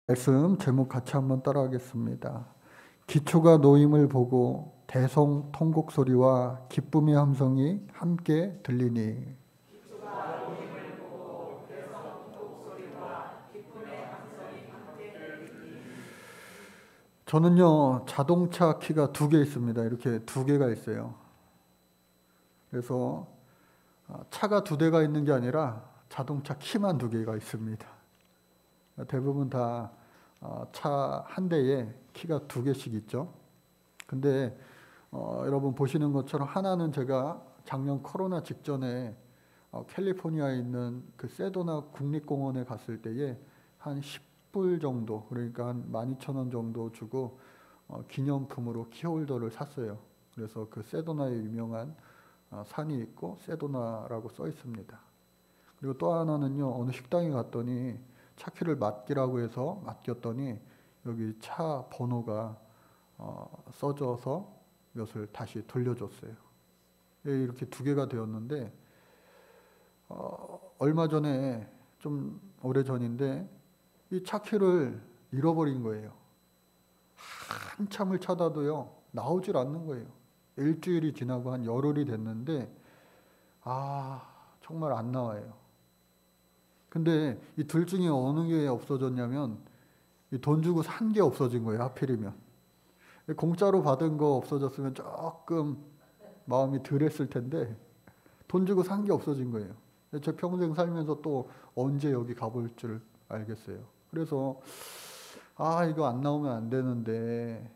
말씀 제목 같이 한번 따라하겠습니다. 기초가 놓임을 보고 대성 통곡 소리와 기쁨의 함성이 함께 들리니. 저는요, 자동차 키가 두 개 있습니다. 이렇게 두 개가 있어요. 그래서 차가 두 대가 있는 게 아니라 자동차 키만 두 개가 있습니다. 대부분 다 차 한 대에 키가 두 개씩 있죠. 근데 여러분 보시는 것처럼 하나는 제가 작년 코로나 직전에 캘리포니아에 있는 그 세도나 국립공원에 갔을 때에 한 10불 정도, 그러니까 한 12,000원 정도 주고 기념품으로 키홀더를 샀어요. 그래서 그 세도나에 유명한 산이 있고 세도나라고 써 있습니다. 그리고 또 하나는요, 어느 식당에 갔더니 차 키를 맡기라고 해서 맡겼더니 여기 차 번호가 써져서 이것을 다시 돌려줬어요. 이렇게 두 개가 되었는데 얼마 전에, 좀 오래전인데 이 차 키를 잃어버린 거예요. 한참을 찾아도요 나오질 않는 거예요. 일주일이 지나고 한 열흘이 됐는데 정말 안 나와요. 근데 이 둘 중에 어느 게 없어졌냐면 돈 주고 산 게 없어진 거예요. 하필이면 공짜로 받은 거 없어졌으면 조금 마음이 덜했을 텐데 돈 주고 산 게 없어진 거예요. 제 평생 살면서 또 언제 여기 가볼 줄 알겠어요. 그래서 이거 안 나오면 안 되는데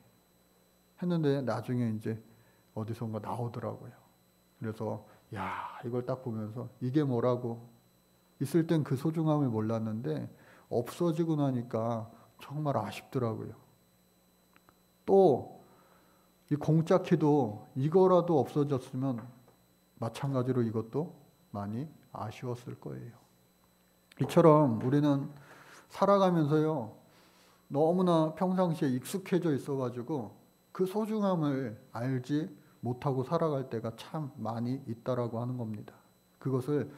했는데 나중에 이제 어디선가 나오더라고요. 그래서 이걸 딱 보면서 이게 뭐라고, 있을 땐 그 소중함을 몰랐는데 없어지고 나니까 정말 아쉽더라고요. 또 이 공짜 키도 이거라도 없어졌으면 마찬가지로 이것도 많이 아쉬웠을 거예요. 이처럼 우리는 살아가면서요 너무나 평상시에 익숙해져 있어가지고 그 소중함을 알지 못하고 살아갈 때가 참 많이 있다라고 하는 겁니다. 그것을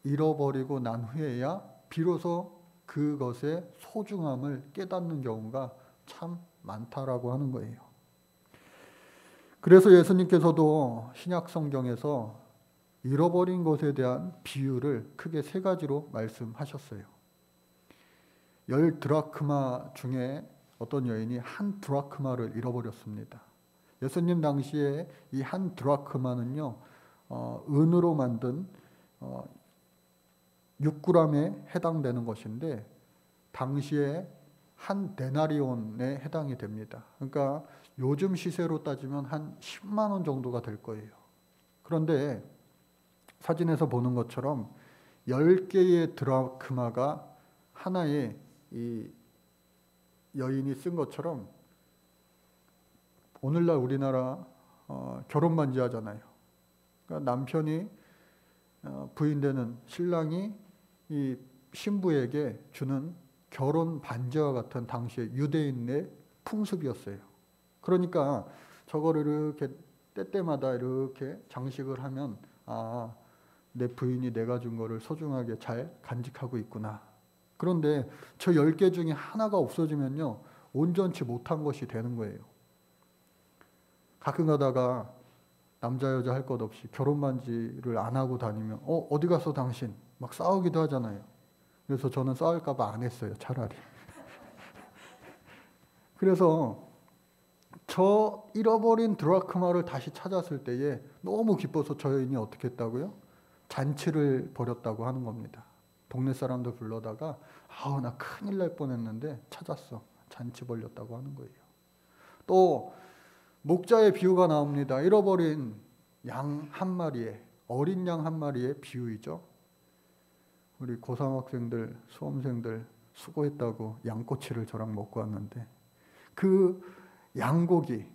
잃어버리고 난 후에야 비로소 그것의 소중함을 깨닫는 경우가 참 많다라고 하는 거예요. 그래서 예수님께서도 신약 성경에서 잃어버린 것에 대한 비유를 크게 세 가지로 말씀하셨어요. 10드라크마 중에 어떤 여인이 한 드라크마를 잃어버렸습니다. 예수님 당시에 이 한 드라크마는요, 은으로 만든 6g에 해당되는 것인데 당시에 한 데나리온에 해당이 됩니다. 그러니까 요즘 시세로 따지면 한 10만 원 정도가 될 거예요. 그런데 사진에서 보는 것처럼 10개의 드라크마가 하나의 이 여인이 쓴 것처럼, 오늘날 우리나라 결혼 반지 하잖아요. 그러니까 남편이 부인 되는 신랑이 이 신부에게 주는 결혼 반지와 같은 당시의 유대인의 풍습이었어요. 그러니까 저거를 이렇게 때때마다 이렇게 장식을 하면 내 부인이 내가 준 거를 소중하게 잘 간직하고 있구나. 그런데 저 10개 중에 하나가 없어지면요 온전치 못한 것이 되는 거예요. 가끔 가다가 남자 여자 할 것 없이 결혼 반지를 안 하고 다니면 어디 갔어 당신? 막 싸우기도 하잖아요. 그래서 저는 싸울까 봐 안 했어요, 차라리. 그래서 저 잃어버린 드라크마를 다시 찾았을 때에 너무 기뻐서 저 여인이 어떻게 했다고요? 잔치를 벌였다고 하는 겁니다. 동네 사람들 불러다가 나 큰일 날 뻔했는데 찾았어. 잔치 벌였다고 하는 거예요. 또 목자의 비유가 나옵니다. 잃어버린 양 한 마리의, 어린 양 한 마리의 비유이죠. 우리 고3 학생들, 수험생들 수고했다고 양꼬치를 저랑 먹고 왔는데 그 양고기를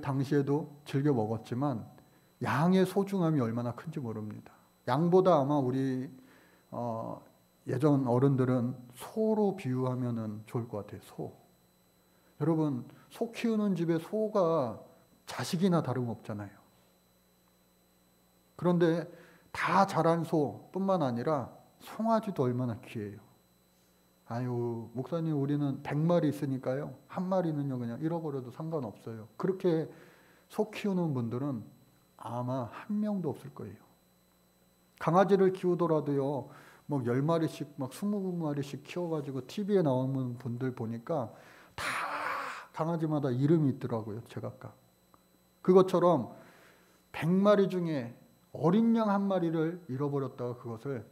당시에도 즐겨 먹었지만 양의 소중함이 얼마나 큰지 모릅니다. 양보다 아마 우리 예전 어른들은 소로 비유하면 좋을 것 같아요. 소. 여러분, 소 키우는 집에 소가 자식이나 다름없잖아요. 그런데 다 자란 소뿐만 아니라 송아지도 얼마나 귀해요. 아유, 목사님 우리는 100마리 있으니까요. 한 마리는요 그냥 잃어버려도 상관없어요. 그렇게 소 키우는 분들은 아마 한 명도 없을 거예요. 강아지를 키우더라도요. 뭐 10마리씩 막 20마리씩 키워가지고 TV에 나오는 분들 보니까 다 강아지마다 이름이 있더라고요. 제각각. 그것처럼 100마리 중에 어린 양 한 마리를 잃어버렸다가 그것을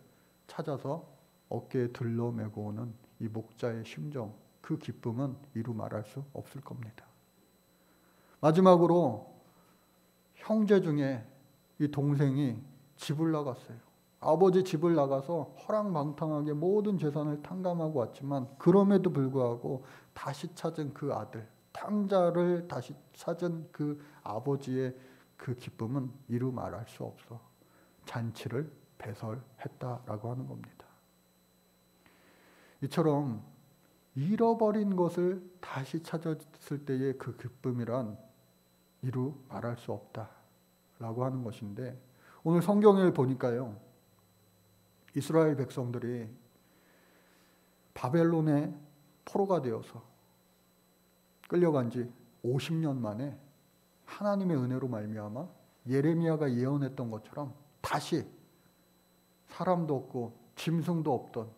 찾아서 어깨에 들러 메고 오는 이 목자의 심정, 그 기쁨은 이루 말할 수 없을 겁니다. 마지막으로 형제 중에 이 동생이 집을 나갔어요. 아버지 집을 나가서 허랑방탕하게 모든 재산을 탕감하고 왔지만 그럼에도 불구하고 다시 찾은 그 아들, 탕자를 다시 찾은 그 아버지의 그 기쁨은 이루 말할 수 없어 잔치를 배설했다라고 하는 겁니다. 이처럼 잃어버린 것을 다시 찾았을 때의 그 기쁨이란 이루 말할 수 없다라고 하는 것인데, 오늘 성경을 보니까요, 이스라엘 백성들이 바벨론의 포로가 되어서 끌려간 지 50년 만에 하나님의 은혜로 말미암아 예레미야가 예언했던 것처럼 다시 사람도 없고 짐승도 없던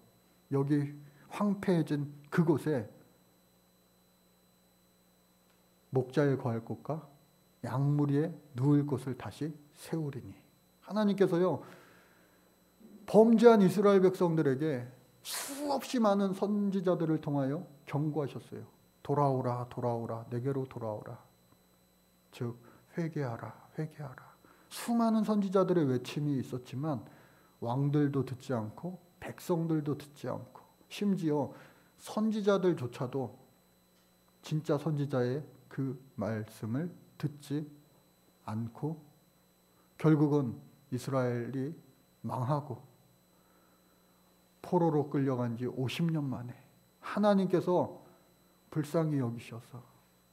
여기 황폐해진 그곳에 목자의 거할 곳과 양무리에 누울 곳을 다시 세우리니, 하나님께서요 범죄한 이스라엘 백성들에게 수없이 많은 선지자들을 통하여 경고하셨어요. 돌아오라, 돌아오라, 내게로 돌아오라. 즉 회개하라, 회개하라. 수많은 선지자들의 외침이 있었지만 왕들도 듣지 않고 백성들도 듣지 않고 심지어 선지자들조차도 진짜 선지자의 그 말씀을 듣지 않고 결국은 이스라엘이 망하고 포로로 끌려간 지 50년 만에 하나님께서 불쌍히 여기셔서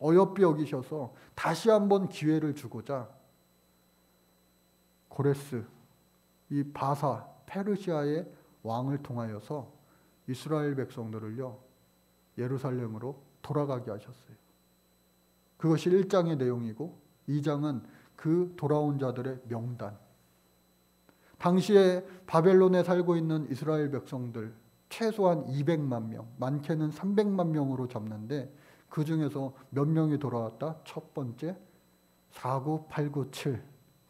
어여삐 여기셔서 다시 한번 기회를 주고자 고레스, 이 바사, 페르시아의 왕을 통하여서 이스라엘 백성들을요 예루살렘으로 돌아가게 하셨어요. 그것이 1장의 내용이고 2장은 그 돌아온 자들의 명단. 당시에 바벨론에 살고 있는 이스라엘 백성들 최소한 200만 명, 많게는 300만 명으로 잡는데 그 중에서 몇 명이 돌아왔다? 첫 번째 49897,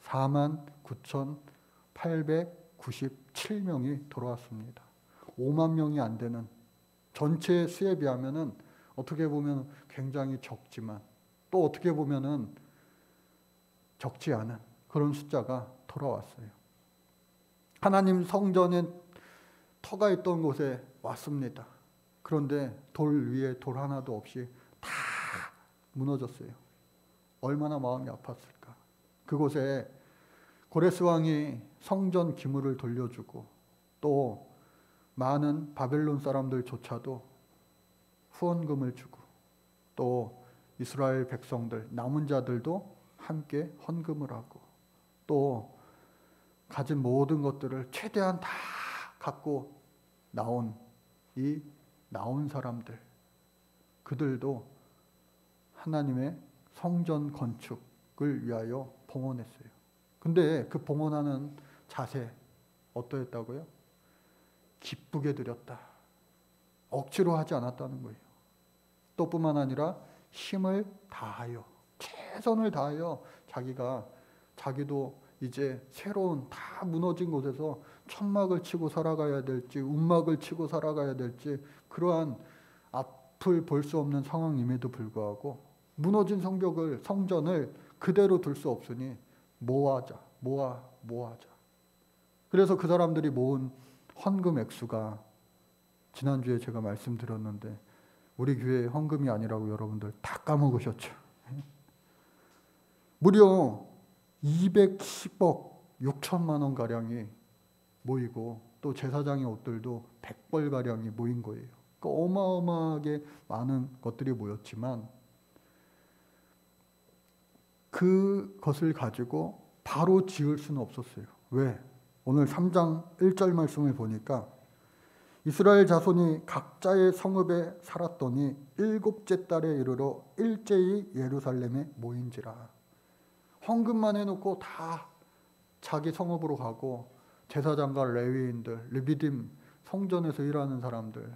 49,897명이 돌아왔습니다. 5만 명이 안 되는 전체 수에 비하면은 어떻게 보면 굉장히 적지만 또 어떻게 보면은 적지 않은 그런 숫자가 돌아왔어요. 하나님 성전에 터가 있던 곳에 왔습니다. 그런데 돌 위에 돌 하나도 없이 다 무너졌어요. 얼마나 마음이 아팠을까. 그곳에 고레스 왕이 성전 기물을 돌려주고 또 많은 바벨론 사람들조차도 후원금을 주고 또 이스라엘 백성들 남은 자들도 함께 헌금을 하고 또 가진 모든 것들을 최대한 다 갖고 나온 사람들, 그들도 하나님의 성전 건축을 위하여 봉헌했어요. 근데 그 봉헌하는 자세 어떠했다고요? 기쁘게 드렸다. 억지로 하지 않았다는 거예요. 또 뿐만 아니라 힘을 다하여, 최선을 다하여 자기도 이제 새로운 다 무너진 곳에서 천막을 치고 살아가야 될지 움막을 치고 살아가야 될지 그러한 앞을 볼 수 없는 상황임에도 불구하고 무너진 성전을 그대로 둘 수 없으니 모아자. 그래서 그 사람들이 모은 헌금 액수가 지난주에 제가 말씀드렸는데 우리 교회 헌금이 아니라고 여러분들 다 까먹으셨죠. 무려 210억 6천만 원 가량이 모이고 또 제사장의 옷들도 100벌 가량이 모인 거예요. 그러니까 어마어마하게 많은 것들이 모였지만 그것을 가지고 바로 지을 수는 없었어요. 왜? 오늘 3장 1절 말씀을 보니까 이스라엘 자손이 각자의 성읍에 살았더니 7째 달에 이르러 일제히 예루살렘에 모인지라. 헌금만 해놓고 다 자기 성읍으로 가고 제사장과 레위인들, 르비딤 성전에서 일하는 사람들,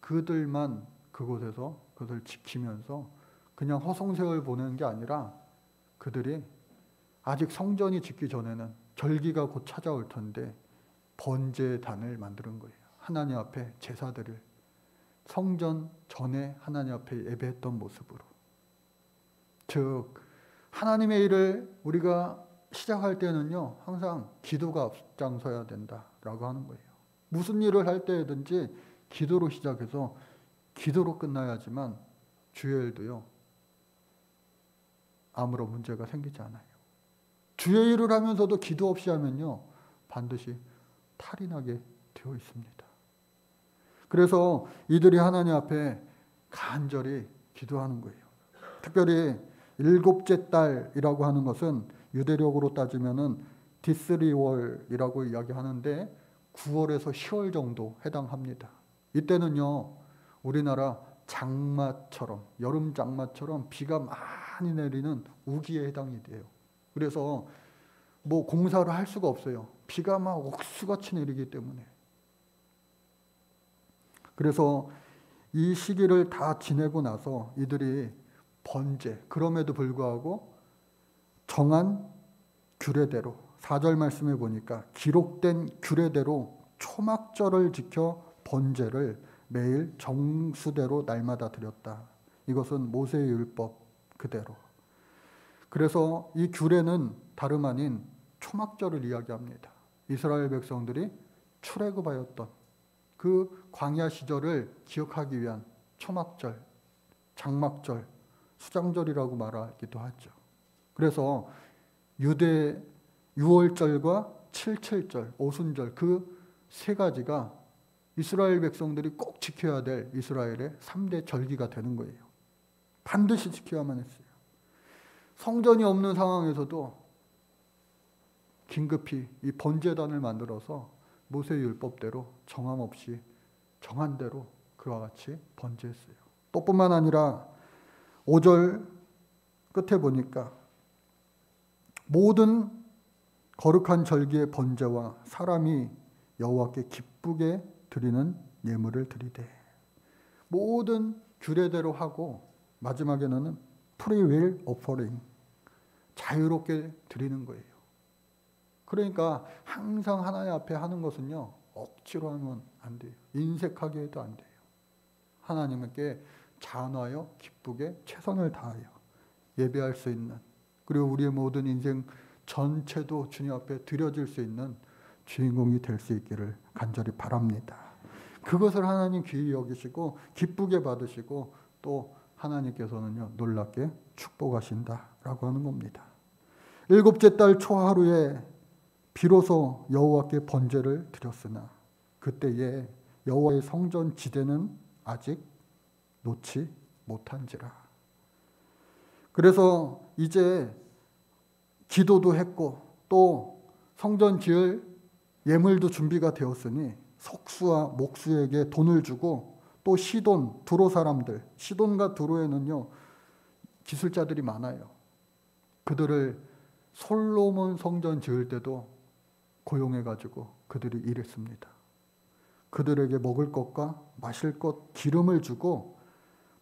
그들만 그곳에서 그것을 지키면서 그냥 허송세월 보내는 게 아니라 그들이 아직 성전이 짓기 전에는 절기가 곧 찾아올 텐데 번제단을 만드는 거예요. 하나님 앞에 제사들을 성전 전에 하나님 앞에 예배했던 모습으로. 즉 하나님의 일을 우리가 시작할 때는요, 항상 기도가 앞장서야 된다라고 하는 거예요. 무슨 일을 할 때든지 기도로 시작해서 기도로 끝나야지만 주의 일도요, 아무런 문제가 생기지 않아요. 주의 일을 하면서도 기도 없이 하면요, 반드시 탈이 나게 되어 있습니다. 그래서 이들이 하나님 앞에 간절히 기도하는 거예요. 특별히 7째 달이라고 하는 것은 유대력으로 따지면은 디스리월이라고 이야기하는데 9월에서 10월 정도 해당합니다. 이때는요, 우리나라 장마처럼, 여름 장마처럼 비가 많이 내리는 우기에 해당이 돼요. 그래서 뭐 공사를 할 수가 없어요. 비가 막 옥수같이 내리기 때문에. 그래서 이 시기를 다 지내고 나서 이들이 번제, 그럼에도 불구하고 정한 규례대로, 4절 말씀에 보니까 기록된 규례대로 초막절을 지켜 번제를 매일 정수대로 날마다 드렸다. 이것은 모세의 율법 그대로. 그래서 이 규례는 다름 아닌 초막절을 이야기합니다. 이스라엘 백성들이 출애굽하였던 그 광야 시절을 기억하기 위한 초막절, 장막절, 수장절이라고 말하기도 하죠. 그래서 유대 6월절과 7.7절, 오순절 그 세 가지가 이스라엘 백성들이 꼭 지켜야 될 이스라엘의 3대 절기가 되는 거예요. 반드시 지켜야만 했어요. 성전이 없는 상황에서도 긴급히 이 번제단을 만들어서 모세의 율법대로 정함 없이 정한 대로 그와 같이 번제했어요. 또 뿐만 아니라 5절 끝에 보니까 모든 거룩한 절기의 번제와 사람이 여호와께 기쁘게 드리는 예물을 드리되, 모든 규례대로 하고 마지막에는 free will offering, 자유롭게 드리는 거예요. 그러니까 항상 하나님 앞에 하는 것은요, 억지로 하면 안 돼요. 인색하게 해도 안 돼요. 하나님께 자원하여 기쁘게 최선을 다하여 예배할 수 있는, 그리고 우리의 모든 인생 전체도 주님 앞에 드려질 수 있는 주인공이 될 수 있기를 간절히 바랍니다. 그것을 하나님 귀히 여기시고 기쁘게 받으시고 또 하나님께서는요, 놀랍게 축복하신다라고 하는 겁니다. 7째 달 초하루에 비로소 여호와께 번제를 드렸으나 그때에 여호와의 성전 지대는 아직 놓지 못한지라. 그래서 이제 기도도 했고 또 성전 지을 예물도 준비가 되었으니 석수와 목수에게 돈을 주고 또 시돈, 두로 사람들, 시돈과 두로에는요 기술자들이 많아요. 그들을 솔로몬 성전 지을 때도 고용해가지고 그들이 일했습니다. 그들에게 먹을 것과 마실 것, 기름을 주고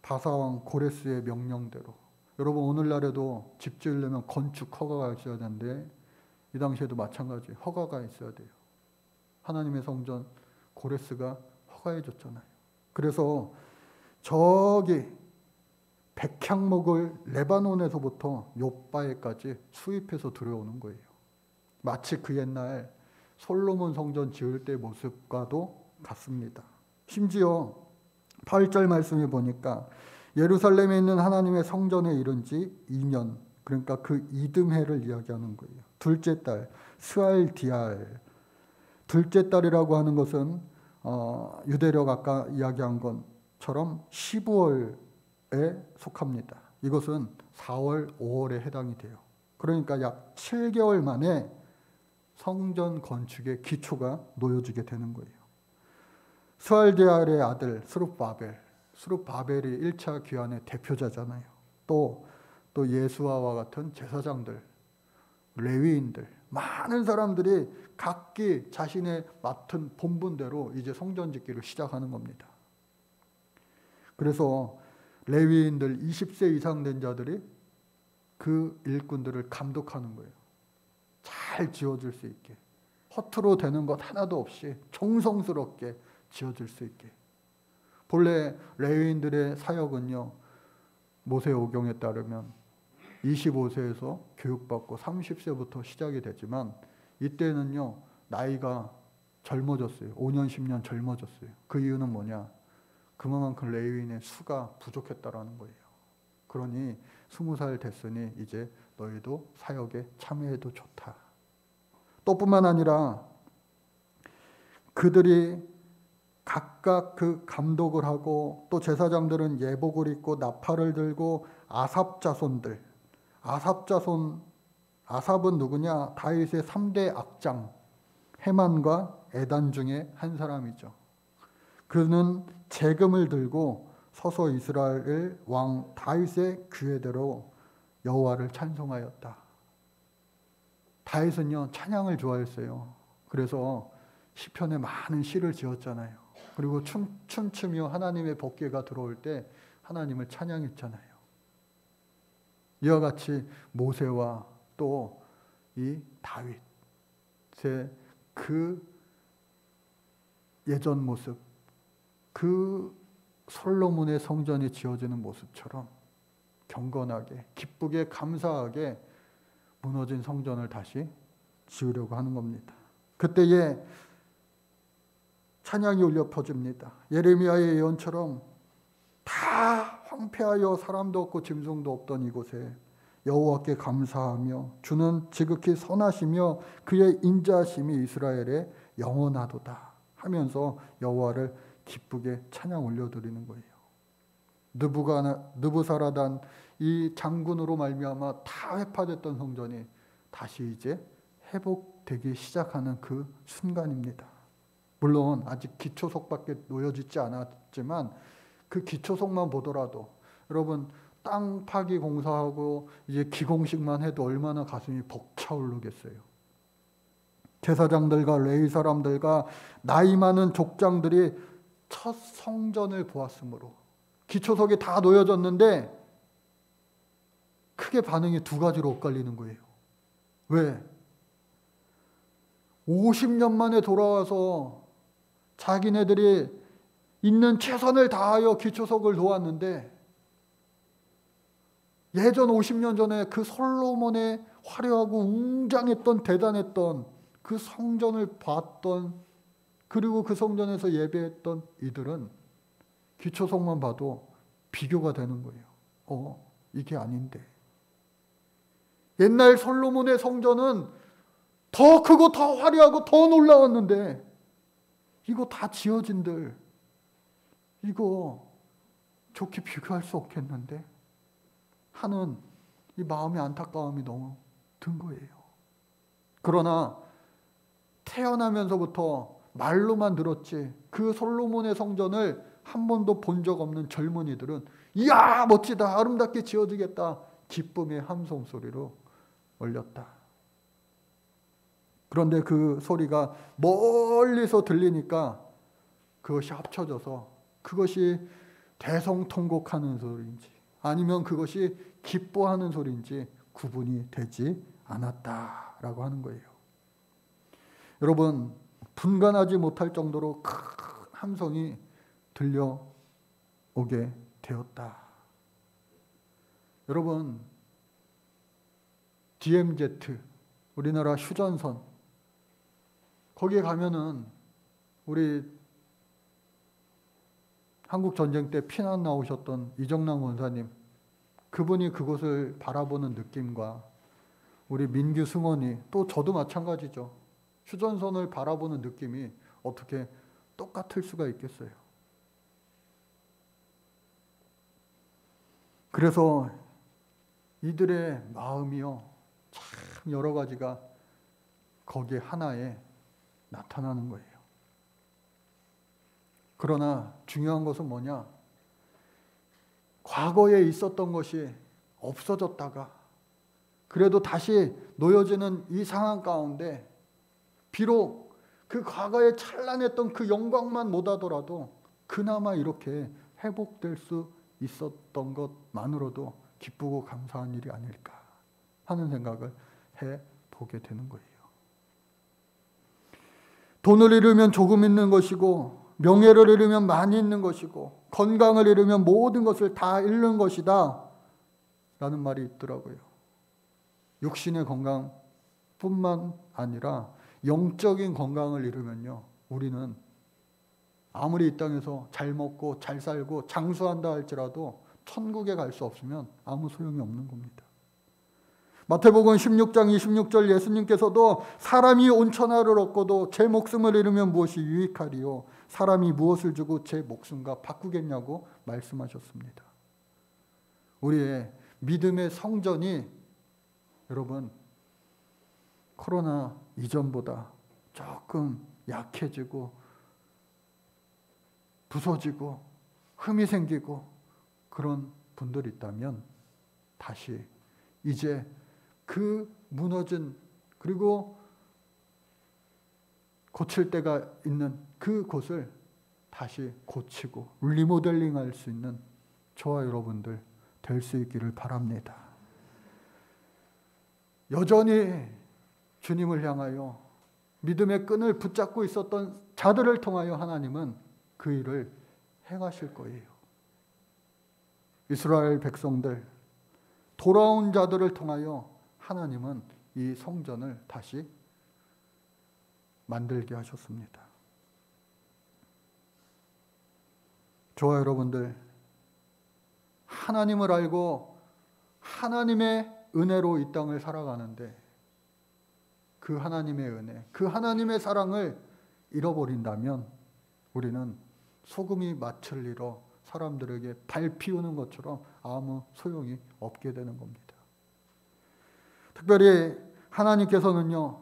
바사왕 고레스의 명령대로, 여러분 오늘날에도 집 지으려면 건축 허가가 있어야 되는데 이 당시에도 마찬가지 허가가 있어야 돼요. 하나님의 성전 고레스가 허가해 줬잖아요. 그래서 저기 백향목을 레바논에서부터 욥바에까지 수입해서 들여오는 거예요. 마치 그 옛날 솔로몬 성전 지을 때 모습과도 같습니다. 심지어 8절 말씀에 보니까 예루살렘에 있는 하나님의 성전에 이른 지 2년, 그러니까 그 이듬해를 이야기하는 거예요. 둘째 달, 스알디알. 둘째 달이라고 하는 것은 유대력 아까 이야기한 것처럼 15월에 속합니다. 이것은 4월, 5월에 해당이 돼요. 그러니까 약 7개월 만에 성전 건축의 기초가 놓여지게 되는 거예요. 스알디엘의 아들 스룹바벨이 1차 귀환의 대표자잖아요. 또 예수아와 같은 제사장들, 레위인들, 많은 사람들이 각기 자신의 맡은 본분대로 이제 성전 짓기를 시작하는 겁니다. 그래서 레위인들 20세 이상 된 자들이 그 일꾼들을 감독하는 거예요. 잘 지어줄 수 있게, 허투루 되는 것 하나도 없이 정성스럽게 지어줄 수 있게. 본래 레위인들의 사역은요, 모세오경에 따르면 25세에서 교육받고 30세부터 시작이 되지만 이때는요, 나이가 젊어졌어요. 5년 10년 젊어졌어요. 그 이유는 뭐냐? 그만큼 레위인의 수가 부족했다라는 거예요. 그러니 20살 됐으니 이제 너희도 사역에 참여해도 좋다. 또 뿐만 아니라 그들이 각각 그 감독을 하고, 또 제사장들은 예복을 입고 나팔을 들고, 아삽은 누구냐? 다윗의 3대 악장 헤만과 에단 중에 한 사람이죠. 그는 재금을 들고 서서 이스라엘 왕 다윗의 규례대로 여호와를 찬송하였다. 다윗은요, 찬양을 좋아했어요. 그래서 시편에 많은 시를 지었잖아요. 그리고 춤추며 하나님의 법궤가 들어올 때 하나님을 찬양했잖아요. 이와 같이 모세와 또 이 다윗의 그 예전 모습, 그 솔로몬의 성전이 지어지는 모습처럼 경건하게, 기쁘게, 감사하게 무너진 성전을 다시 지으려고 하는 겁니다. 그때에 찬양이 울려 퍼집니다. 예레미야의 예언처럼 다 황폐하여 사람도 없고 짐승도 없던 이곳에 여호와께 감사하며 주는 지극히 선하시며 그의 인자하심이 이스라엘에 영원하도다 하면서 여호와를 기쁘게 찬양 올려드리는 거예요. 느부사라단 이 장군으로 말미암아 다 회파됐던 성전이 다시 이제 회복되기 시작하는 그 순간입니다. 물론 아직 기초석밖에 놓여지지 않았지만 그 기초석만 보더라도 여러분, 땅 파기 공사하고 이제 기공식만 해도 얼마나 가슴이 벅차오르겠어요. 제사장들과 레위 사람들과 나이 많은 족장들이 첫 성전을 보았으므로 기초석이 다 놓여졌는데 크게 반응이 두 가지로 엇갈리는 거예요. 왜? 50년 만에 돌아와서 자기네들이 있는 최선을 다하여 기초석을 놓았는데 예전 50년 전에 그 솔로몬의 화려하고 웅장했던 대단했던 그 성전을 봤던, 그리고 그 성전에서 예배했던 이들은 기초석만 봐도 비교가 되는 거예요. 이게 아닌데. 옛날 솔로몬의 성전은 더 크고 더 화려하고 더 놀라웠는데 이거 다 지어진들 이거 좋게 비교할 수 없겠는데 하는 이 마음의 안타까움이 너무 든 거예요. 그러나 태어나면서부터 말로만 들었지 그 솔로몬의 성전을 한 번도 본 적 없는 젊은이들은 이야 멋지다, 아름답게 지어지겠다, 기쁨의 함성 소리로 올렸다. 그런데 그 소리가 멀리서 들리니까 그것이 합쳐져서 그것이 대성통곡하는 소리인지 아니면 그것이 기뻐하는 소리인지 구분이 되지 않았다라고 하는 거예요. 여러분, 분간하지 못할 정도로 큰 함성이 들려오게 되었다. 여러분, DMZ, 우리나라 휴전선, 거기에 가면은 우리 한국전쟁 때 피난 나오셨던 이정남 원사님, 그분이 그곳을 바라보는 느낌과 우리 민규 승원이, 또 저도 마찬가지죠. 휴전선을 바라보는 느낌이 어떻게 똑같을 수가 있겠어요. 그래서 이들의 마음이요, 참 여러 가지가 거기에 하나에 나타나는 거예요. 그러나 중요한 것은 뭐냐? 과거에 있었던 것이 없어졌다가 그래도 다시 놓여지는 이 상황 가운데 비록 그 과거에 찬란했던 그 영광만 못하더라도 그나마 이렇게 회복될 수 있었던 것만으로도 기쁘고 감사한 일이 아닐까 하는 생각을 해보게 되는 거예요. 돈을 잃으면 조금 있는 것이고 명예를 잃으면 많이 있는 것이고 건강을 잃으면 모든 것을 다 잃는 것이다 라는 말이 있더라고요. 육신의 건강뿐만 아니라 영적인 건강을 잃으면요, 우리는 아무리 이 땅에서 잘 먹고 잘 살고 장수한다 할지라도 천국에 갈 수 없으면 아무 소용이 없는 겁니다. 마태복음 16장 26절 예수님께서도 사람이 온천하를 얻고도 제 목숨을 잃으면 무엇이 유익하리요? 사람이 무엇을 주고 제 목숨과 바꾸겠냐고 말씀하셨습니다. 우리의 믿음의 성전이 여러분 코로나 이전보다 조금 약해지고 부서지고 흠이 생기고 그런 분들이 있다면 다시 이제 그 무너진 그리고 고칠 때가 있는 그 곳을 다시 고치고 리모델링할 수 있는 저와 여러분들 될 수 있기를 바랍니다. 여전히 주님을 향하여 믿음의 끈을 붙잡고 있었던 자들을 통하여 하나님은 그 일을 행하실 거예요. 이스라엘 백성들 돌아온 자들을 통하여 하나님은 이 성전을 다시 만들게 하셨습니다. 저와 여러분들 하나님을 알고 하나님의 은혜로 이 땅을 살아가는데 그 하나님의 은혜, 그 하나님의 사랑을 잃어버린다면 우리는 소금이 맛을 잃어 사람들에게 발 피우는 것처럼 아무 소용이 없게 되는 겁니다. 특별히 하나님께서는요,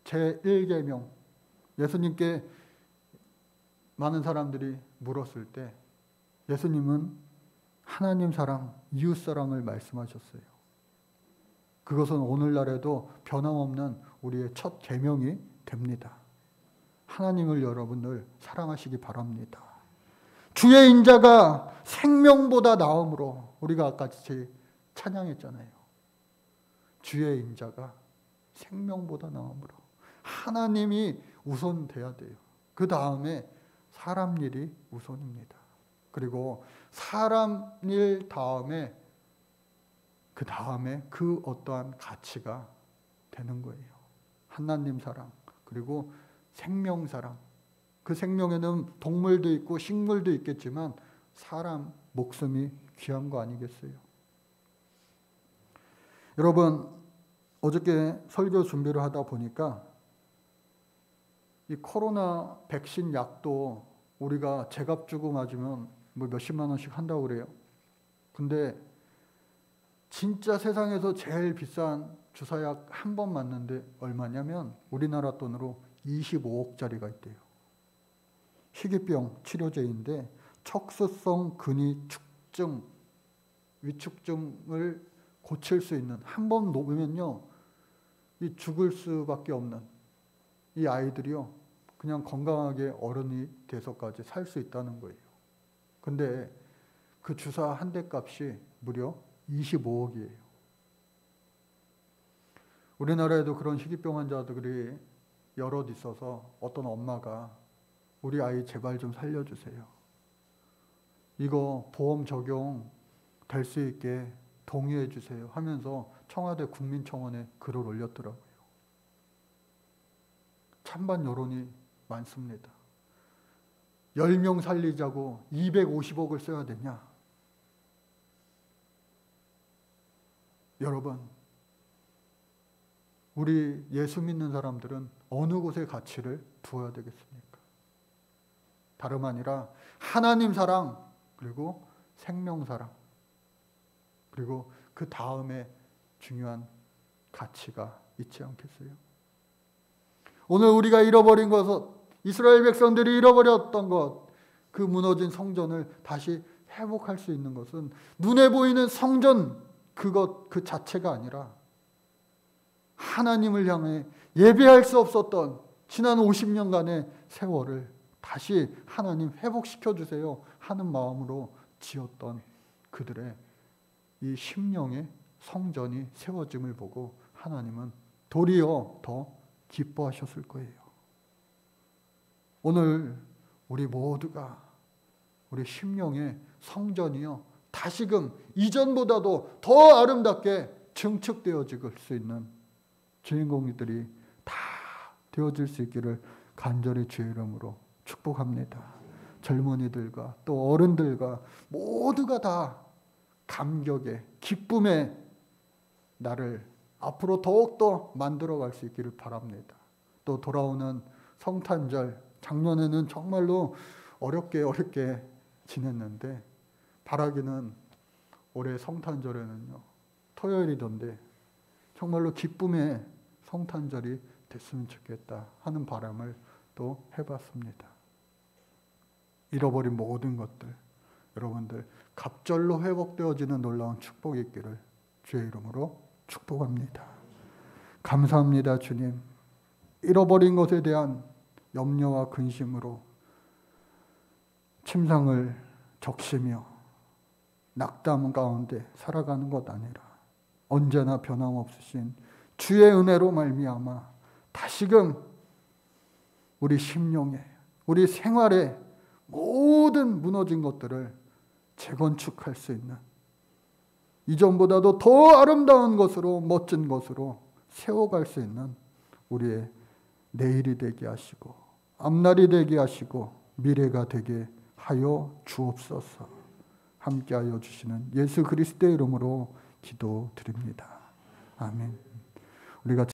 제1계명, 예수님께 많은 사람들이 물었을 때 예수님은 하나님 사랑, 이웃 사랑을 말씀하셨어요. 그것은 오늘날에도 변함없는 우리의 첫 계명이 됩니다. 하나님을 여러분들 사랑하시기 바랍니다. 주의 인자가 생명보다 나음으로 우리가 아까 같이 찬양했잖아요. 주의 인자가 생명보다 나음으로 하나님이 우선돼야 돼요. 그 다음에 사람 일이 우선입니다. 그리고 사람 일 다음에 그 다음에 그 어떠한 가치가 되는 거예요. 하나님 사랑 그리고 생명 사랑. 그 생명에는 동물도 있고 식물도 있겠지만 사람 목숨이 귀한 거 아니겠어요? 여러분 어저께 설교 준비를 하다 보니까 이 코로나 백신 약도 우리가 제값 주고 맞으면 뭐 몇십만 원씩 한다고 그래요. 근데 진짜 세상에서 제일 비싼 주사약 한 번 맞는데 얼마냐면 우리나라 돈으로 25억짜리가 있대요. 희귀병 치료제인데 척수성 근위 축증, 위축증을 고칠 수 있는 한 번 놓으면요 이 죽을 수밖에 없는 이 아이들이요 그냥 건강하게 어른이 돼서까지 살 수 있다는 거예요. 근데 그 주사 한 대 값이 무려 25억이에요. 우리나라에도 그런 희귀병 환자들이 여럿 있어서 어떤 엄마가 우리 아이 제발 좀 살려주세요. 이거 보험 적용 될 수 있게 동의해 주세요 하면서 청와대 국민청원에 글을 올렸더라고요. 찬반 여론이 많습니다. 10명 살리자고 250억을 써야 되냐? 여러분, 우리 예수 믿는 사람들은 어느 곳에 가치를 두어야 되겠습니까? 다름 아니라 하나님 사랑 그리고 생명 사랑 그리고 그 다음에 중요한 가치가 있지 않겠어요? 오늘 우리가 잃어버린 것은 이스라엘 백성들이 잃어버렸던 것 그 무너진 성전을 다시 회복할 수 있는 것은 눈에 보이는 성전 그 자체가 아니라 하나님을 향해 예배할 수 없었던 지난 50년간의 세월을 다시 하나님 회복시켜 주세요 하는 마음으로 지었던 그들의 이 심령의 성전이 세워짐을 보고 하나님은 도리어 더 기뻐하셨을 거예요. 오늘 우리 모두가 우리 심령의 성전이요 다시금 이전보다도 더 아름답게 증축되어질 수 있는 주인공들이 다 되어질 수 있기를 간절히 주의 이름으로 축복합니다. 젊은이들과 또 어른들과 모두가 다 감격의 기쁨의 나를 앞으로 더욱더 만들어갈 수 있기를 바랍니다. 또 돌아오는 성탄절, 작년에는 정말로 어렵게 지냈는데 바라기는 올해 성탄절에는요 토요일이던데 정말로 기쁨의 성탄절이 됐으면 좋겠다 하는 바람을 또 해봤습니다. 잃어버린 모든 것들 여러분들 갑절로 회복되어지는 놀라운 축복이 있기를 주의 이름으로 축복합니다. 감사합니다 주님. 잃어버린 것에 대한 염려와 근심으로 침상을 적시며 낙담 가운데 살아가는 것 아니라 언제나 변함없으신 주의 은혜로 말미암아 다시금 우리 심령에 우리 생활에 모든 무너진 것들을 재건축할 수 있는 이전보다도 더 아름다운 것으로 멋진 것으로 세워갈 수 있는 우리의 내일이 되게 하시고 앞날이 되게 하시고 미래가 되게 하여 주옵소서. 함께하여 주시는 예수 그리스도의 이름으로 기도드립니다. 아멘. 우리가